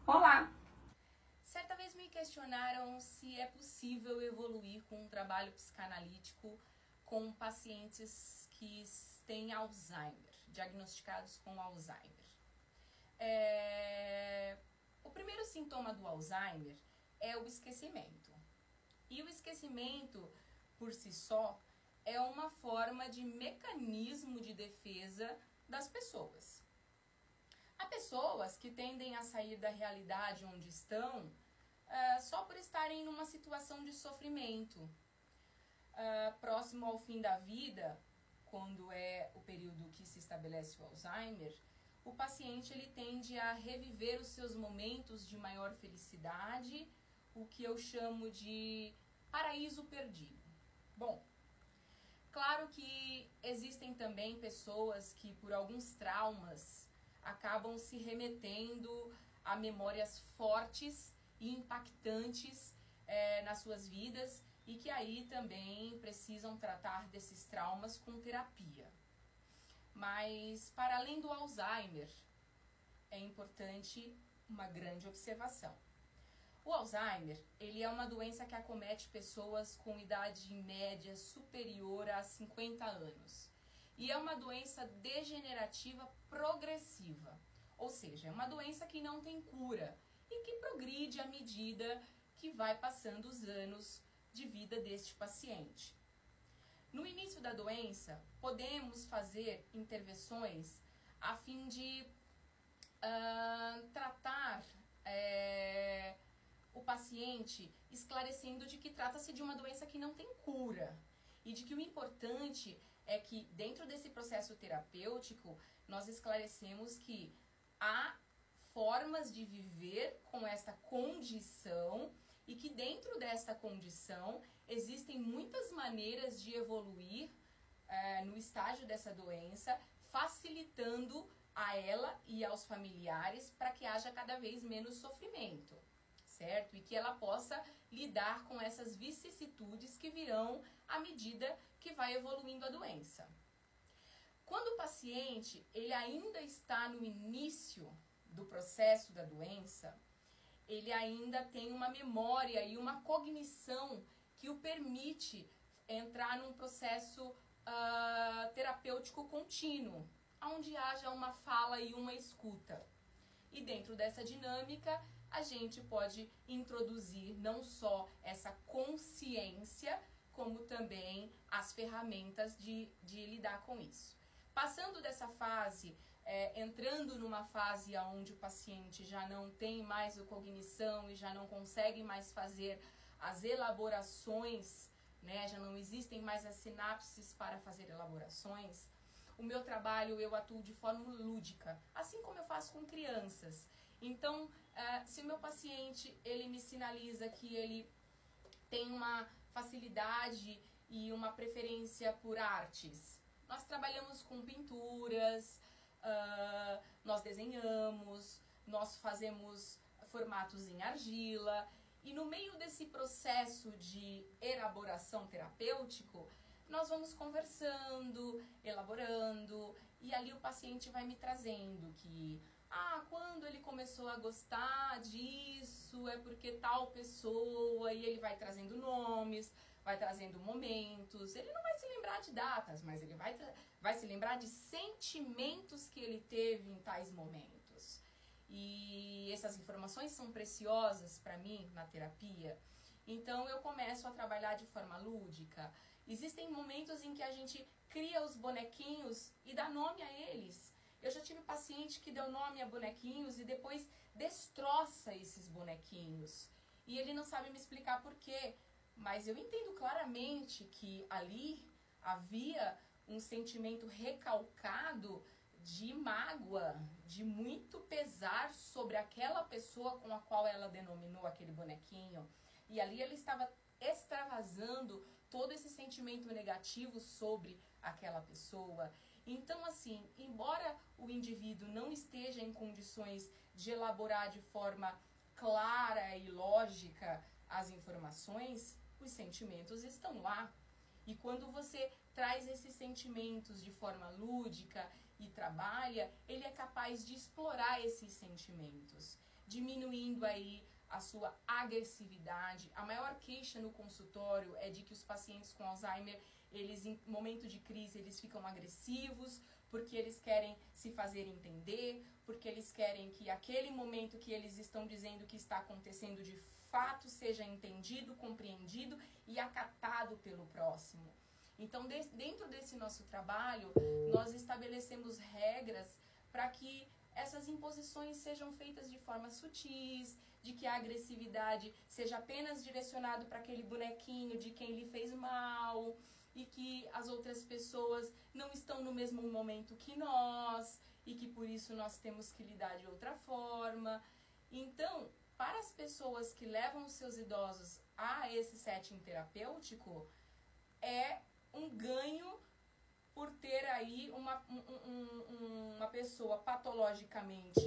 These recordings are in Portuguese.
Olá! Certa vez me questionaram se é possível evoluir com um trabalho psicanalítico com pacientes que têm Alzheimer, diagnosticados com Alzheimer. O primeiro sintoma do Alzheimer é o esquecimento. E o esquecimento, por si só, é uma forma de mecanismo de defesa das pessoas. Há pessoas que tendem a sair da realidade onde estão só por estarem numa situação de sofrimento. Próximo ao fim da vida, quando é o período que se estabelece o Alzheimer, o paciente ele tende a reviver os seus momentos de maior felicidade, o que eu chamo de paraíso perdido. Bom, claro que existem também pessoas que por alguns traumas acabam se remetendo a memórias fortes e impactantes nas suas vidas e que aí também precisam tratar desses traumas com terapia. Mas, para além do Alzheimer, é importante uma grande observação. O Alzheimer, ele é uma doença que acomete pessoas com idade média superior a 50 anos. E é uma doença degenerativa progressiva, ou seja, é uma doença que não tem cura e que progride à medida que vai passando os anos de vida deste paciente. No início da doença, podemos fazer intervenções a fim de tratar o paciente, esclarecendo de que trata-se de uma doença que não tem cura e de que o importante é que dentro desse processo terapêutico nós esclarecemos que há formas de viver com esta condição e que dentro desta condição existem muitas maneiras de evoluir no estágio dessa doença, facilitando a ela e aos familiares para que haja cada vez menos sofrimento, certo? E que ela possa lidar com essas vicissitudes que virão à medida que vai evoluindo a doença. Quando o paciente ele ainda está no início do processo da doença, ele ainda tem uma memória e uma cognição que o permite entrar num processo terapêutico contínuo, onde haja uma fala e uma escuta. E dentro dessa dinâmica, a gente pode introduzir não só essa consciência, como também as ferramentas de lidar com isso. Passando dessa fase, entrando numa fase onde o paciente já não tem mais a cognição e já não consegue mais fazer as elaborações, né? Já não existem mais as sinapses para fazer elaborações, o meu trabalho eu atuo de forma lúdica, assim como eu faço com crianças. Então, se o meu paciente ele me sinaliza que ele tem uma facilidade e uma preferência por artes, nós trabalhamos com pinturas, nós desenhamos, nós fazemos formatos em argila e no meio desse processo de elaboração terapêutico, nós vamos conversando, elaborando e ali o paciente vai me trazendo que quando ele começou a gostar disso é porque tal pessoa, e ele vai trazendo nomes, vai trazendo momentos, ele não vai se lembrar de datas, mas ele vai se lembrar de sentimentos que ele teve em tais momentos. E essas informações são preciosas para mim na terapia, então eu começo a trabalhar de forma lúdica. Existem momentos em que a gente cria os bonequinhos e dá nome a eles. Eu já tive paciente que deu nome a bonequinhos e depois destroça esses bonequinhos. E ele não sabe me explicar por quê. Mas eu entendo claramente que ali havia um sentimento recalcado de mágoa, de muito pesar sobre aquela pessoa com a qual ela denominou aquele bonequinho. E ali ele estava extravasando todo esse sentimento negativo sobre aquela pessoa. Então, assim, embora o indivíduo não esteja em condições de elaborar de forma clara e lógica as informações, os sentimentos estão lá. E quando você traz esses sentimentos de forma lúdica e trabalha, ele é capaz de explorar esses sentimentos. diminuindo aí a sua agressividade. A maior queixa no consultório é de que os pacientes com Alzheimer, eles em momento de crise, eles ficam agressivos, porque eles querem se fazer entender, porque eles querem que aquele momento que eles estão dizendo que está acontecendo de fato seja entendido, compreendido e acatado pelo próximo. Então, dentro desse nosso trabalho, nós estabelecemos regras para que essas imposições sejam feitas de forma sutis, de que a agressividade seja apenas direcionada para aquele bonequinho de quem lhe fez mal, e que as outras pessoas não estão no mesmo momento que nós, e que por isso nós temos que lidar de outra forma. Então, para as pessoas que levam os seus idosos a esse setting terapêutico, é um ganho por ter aí uma pessoa patologicamente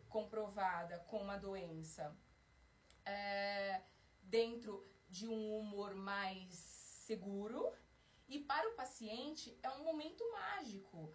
comprovada com uma doença dentro de um humor mais seguro. E para o paciente é um momento mágico.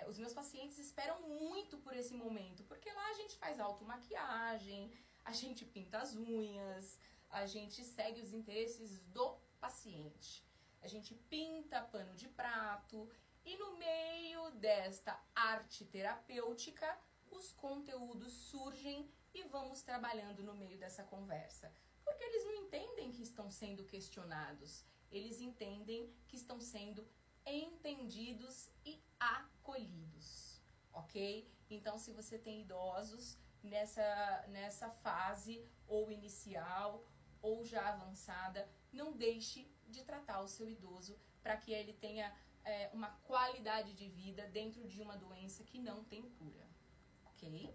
Os meus pacientes esperam muito por esse momento, porque lá a gente faz automaquiagem, a gente pinta as unhas, a gente segue os interesses do paciente. A gente pinta pano de prato e no meio desta arte terapêutica, os conteúdos surgem e vamos trabalhando no meio dessa conversa. Porque eles não entendem que estão sendo questionados, eles entendem que estão sendo entendidos e acolhidos, ok? Então, se você tem idosos nessa fase ou inicial ou já avançada, não deixe de tratar o seu idoso para que ele tenha uma qualidade de vida dentro de uma doença que não tem cura, ok?